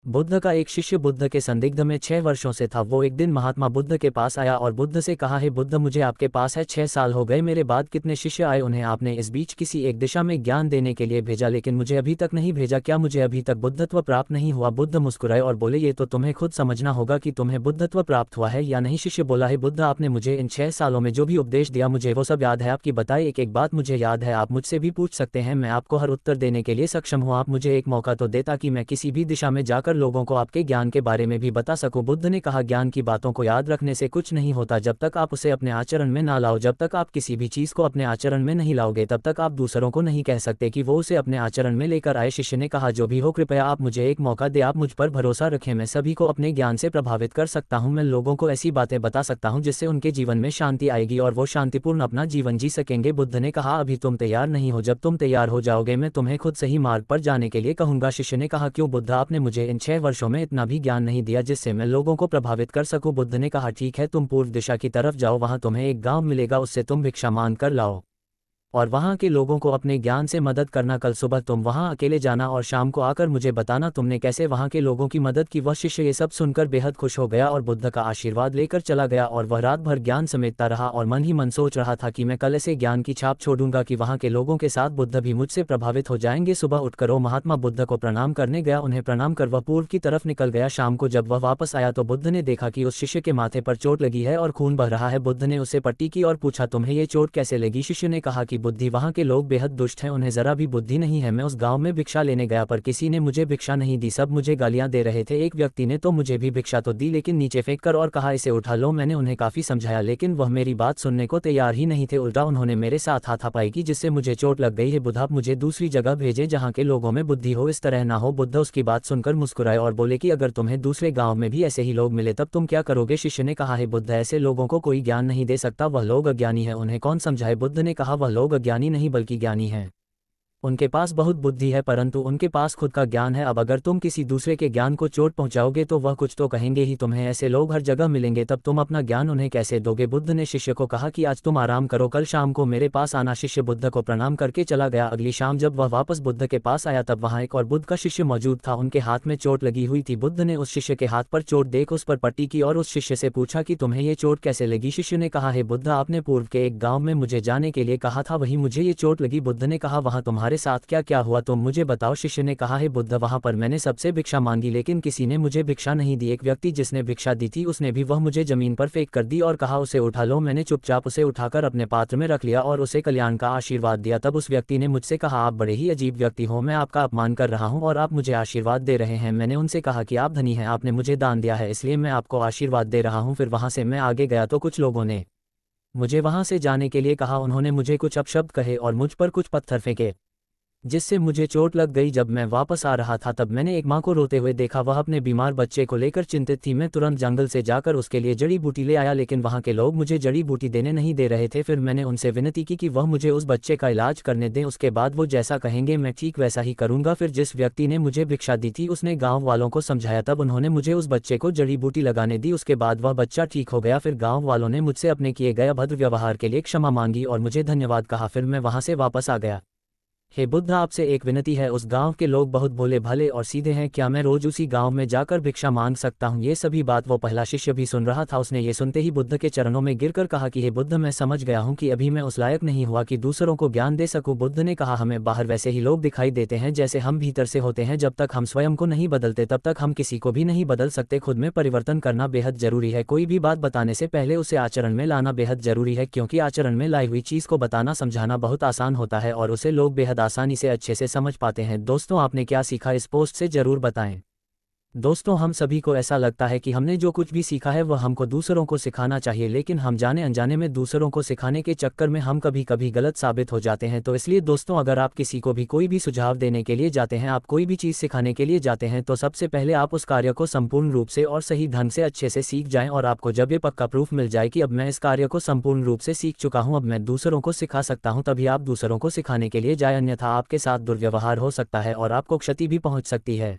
बुद्ध का एक शिष्य बुद्ध के संदिग्ध में 6 वर्षों से था। वो एक दिन महात्मा बुद्ध के पास आया और बुद्ध से कहा, हे बुद्ध, मुझे आपके पास है 6 साल हो गए, मेरे बाद कितने शिष्य आए, उन्हें आपने इस बीच किसी एक दिशा में ज्ञान देने के लिए भेजा, लेकिन मुझे अभी तक नहीं भेजा। क्या मुझे अभी तक बुद्धत्व प्राप्त नहीं हुआ? बुद्ध मुस्कुराए और बोले, ये तो तुम्हें खुद समझना होगा कि तुम्हें बुद्धत्व प्राप्त हुआ है या नहीं। शिष्य बोला, है बुद्ध, आपने मुझे इन 6 सालों में जो भी उपदेश दिया मुझे वो सब याद है। आपकी बताई एक एक बात मुझे याद है। आप मुझसे भी पूछ सकते हैं, मैं आपको हर उत्तर देने के लिए सक्षम हूँ। आप मुझे एक मौका तो दे ताकि मैं किसी भी दिशा में जाकर लोगों को आपके ज्ञान के बारे में भी बता सकूं। बुद्ध ने कहा, ज्ञान की बातों को याद रखने से कुछ नहीं होता। जब तक आप उसे अपने आचरण में ना लाओ, जब तक आप किसी भी चीज को अपने आचरण में नहीं लाओगे, तब तक आप दूसरों को नहीं कह सकते कि वो उसे अपने आचरण में लेकर आए। शिष्य ने कहा, जो भी हो, कृपया आप मुझे एक मौका दे, आप मुझ पर भरोसा रखें। मैं सभी को अपने ज्ञान से प्रभावित कर सकता हूँ। मैं लोगों को ऐसी बातें बता सकता हूँ जिससे उनके जीवन में शांति आएगी और वो शांतिपूर्ण अपना जीवन जी सकेंगे। बुद्ध ने कहा, अभी तुम तैयार नहीं हो, जब तुम तैयार हो जाओगे मैं तुम्हें खुद सही मार्ग पर जाने के लिए कहूंगा। शिष्य ने कहा, क्यों बुद्ध, आपने मुझे इन 6 वर्षों में इतना भी ज्ञान नहीं दिया जिससे मैं लोगों को प्रभावित कर सकूं। बुद्ध ने कहा, ठीक है, तुम पूर्व दिशा की तरफ जाओ, वहां तुम्हें एक गांव मिलेगा, उससे तुम भिक्षा मांग कर लाओ और वहां के लोगों को अपने ज्ञान से मदद करना। कल सुबह तुम वहां अकेले जाना और शाम को आकर मुझे बताना तुमने कैसे वहां के लोगों की मदद की। वह शिष्य ये सब सुनकर बेहद खुश हो गया और बुद्ध का आशीर्वाद लेकर चला गया और वह रात भर ज्ञान समेटता रहा और मन ही मन सोच रहा था कि मैं कल ऐसे ज्ञान की छाप छोड़ूंगा कि वहां के लोगों के साथ बुद्ध भी मुझसे प्रभावित हो जाएंगे। सुबह उठकर वो महात्मा बुद्ध को प्रणाम करने गया। उन्हें प्रणाम कर वह पूर्व की तरफ निकल गया। शाम को जब वह वापस आया तो बुद्ध ने देखा कि उस शिष्य के माथे पर चोट लगी है और खून बह रहा है। बुद्ध ने उसे पट्टी की और पूछा, तुम्हें ये चोट कैसे लगी? शिष्य ने कहा कि बुद्धि, वहां के लोग बेहद दुष्ट हैं, उन्हें जरा भी बुद्धि नहीं है। मैं उस गांव में भिक्षा लेने गया पर किसी ने मुझे भिक्षा नहीं दी, सब मुझे गालियां दे रहे थे। एक व्यक्ति ने तो मुझे भी भिक्षा तो दी लेकिन नीचे फेंक कर और कहा, इसे उठा लो। मैंने उन्हें काफी समझाया लेकिन वह मेरी बात सुनने को तैयार ही नहीं थे। उल्टा उन्होंने मेरे साथ हाथापाई की जिससे मुझे चोट लग गई है। बुद्ध, आप मुझे दूसरी जगह भेजे जहाँ के लोगों में बुद्धि हो, इस तरह ना हो। बुद्ध उसकी बात सुनकर मुस्कुराए और बोले कि अगर तुम्हें दूसरे गाँव में भी ऐसे ही लोग मिले तब तुम क्या करोगे? शिष्य ने कहा, है बुद्ध, ऐसे लोगों को कोई ज्ञान नहीं दे सकता, वह लोग अज्ञानी है, उन्हें कौन समझाए? बुद्ध ने कहा, वह लोग अज्ञानी नहीं बल्कि ज्ञानी हैं। उनके पास बहुत बुद्धि है परंतु उनके पास खुद का ज्ञान है। अब अगर तुम किसी दूसरे के ज्ञान को चोट पहुंचाओगे तो वह कुछ तो कहेंगे ही। तुम्हें ऐसे लोग हर जगह मिलेंगे, तब तुम अपना ज्ञान उन्हें कैसे दोगे? बुद्ध ने शिष्य को कहा कि आज तुम आराम करो, कल शाम को मेरे पास आना। शिष्य बुद्ध को प्रणाम करके चला गया। अगली शाम जब वह वापस बुद्ध के पास आया तब वहां एक और बुद्ध का शिष्य मौजूद था। उनके हाथ में चोट लगी हुई थी। बुद्ध ने उस शिष्य के हाथ पर चोट देख उस पर पट्टी की और उस शिष्य से पूछा कि तुम्हें ये चोट कैसे लगी? शिष्य ने कहा, है बुद्ध, आपने पूर्व के एक गाँव में मुझे जाने के लिए कहा था, वहीं मुझे ये चोट लगी। बुद्ध ने कहा, वहां तुम्हारे साथ क्या क्या हुआ, तुम मुझे बताओ। शिष्य ने कहा, है बुद्ध, वहां पर मैंने सबसे भिक्षा मांगी लेकिन किसी ने मुझे भिक्षा नहीं दी। एक व्यक्ति जिसने भिक्षा दी थी उसने भी वह मुझे जमीन पर फेंक कर दी और कहा, उसे उठा लो। मैंने चुपचाप उसे उठाकर अपने पात्र में रख लिया और उसे कल्याण का आशीर्वाद दिया। तब उस व्यक्ति ने मुझसे कहा, आप बड़े ही अजीब व्यक्ति हो, मैं आपका अपमान कर रहा हूं और आप मुझे आशीर्वाद दे रहे हैं। मैंने उनसे कहा कि आप धनी हैं, आपने मुझे दान दिया है इसलिए मैं आपको आशीर्वाद दे रहा हूं। फिर वहां से मैं आगे गया तो कुछ लोगों ने मुझे वहां से जाने के लिए कहा। उन्होंने मुझे कुछ अपशब्द कहे और मुझ पर कुछ पत्थर फेंके जिससे मुझे चोट लग गई। जब मैं वापस आ रहा था तब मैंने एक माँ को रोते हुए देखा, वह अपने बीमार बच्चे को लेकर चिंतित थी। मैं तुरंत जंगल से जाकर उसके लिए जड़ी बूटी ले आया लेकिन वहाँ के लोग मुझे जड़ी बूटी देने नहीं दे रहे थे। फिर मैंने उनसे विनती की कि वह मुझे उस बच्चे का इलाज करने दें, उसके बाद वो जैसा कहेंगे मैं ठीक वैसा ही करूँगा। फिर जिस व्यक्ति ने मुझे भिक्षा दी थी उसने गाँव वालों को समझाया, तब उन्होंने मुझे उस बच्चे को जड़ी बूटी लगाने दी। उसके बाद वह बच्चा ठीक हो गया। फिर गाँव वालों ने मुझसे अपने किए गए अभद्र व्यवहार के लिए क्षमा मांगी और मुझे धन्यवाद कहा। फिर मैं वहाँ से वापस आ गया। हे बुद्ध, आपसे एक विनती है, उस गांव के लोग बहुत भोले भाले और सीधे हैं, क्या मैं रोज उसी गांव में जाकर भिक्षा मांग सकता हूं? ये सभी बात वो पहला शिष्य भी सुन रहा था। उसने ये सुनते ही बुद्ध के चरणों में गिरकर कहा कि हे बुद्ध, मैं समझ गया हूं कि अभी मैं उस लायक नहीं हुआ कि दूसरों को ज्ञान दे सकूं। बुद्ध ने कहा, हमें बाहर वैसे ही लोग दिखाई देते हैं जैसे हम भीतर से होते हैं। जब तक हम स्वयं को नहीं बदलते तब तक हम किसी को भी नहीं बदल सकते। खुद में परिवर्तन करना बेहद जरूरी है। कोई भी बात बताने से पहले उसे आचरण में लाना बेहद जरूरी है, क्योंकि आचरण में लाई हुई चीज को बताना समझाना बहुत आसान होता है और उसे लोग बेहद आसानी से अच्छे से समझ पाते हैं। दोस्तों, आपने क्या सीखा इस पोस्ट से जरूर बताएं। दोस्तों, हम सभी को ऐसा लगता है कि हमने जो कुछ भी सीखा है वह हमको दूसरों को सिखाना चाहिए, लेकिन हम जाने अनजाने में दूसरों को सिखाने के चक्कर में हम कभी कभी गलत साबित हो जाते हैं। तो इसलिए दोस्तों, अगर आप किसी को भी कोई भी सुझाव देने के लिए जाते हैं, आप कोई भी चीज़ सिखाने के लिए जाते हैं, तो सबसे पहले आप उस कार्य को संपूर्ण रूप से और सही ढंग से अच्छे से सीख जाएं और आपको जब ये पक्का प्रूफ मिल जाए कि अब मैं इस कार्य को संपूर्ण रूप से सीख चुका हूं, अब मैं दूसरों को सिखा सकता हूं, तभी आप दूसरों को सिखाने के लिए जाए, अन्यथा आपके साथ दुर्व्यवहार हो सकता है और आपको क्षति भी पहुंच सकती है।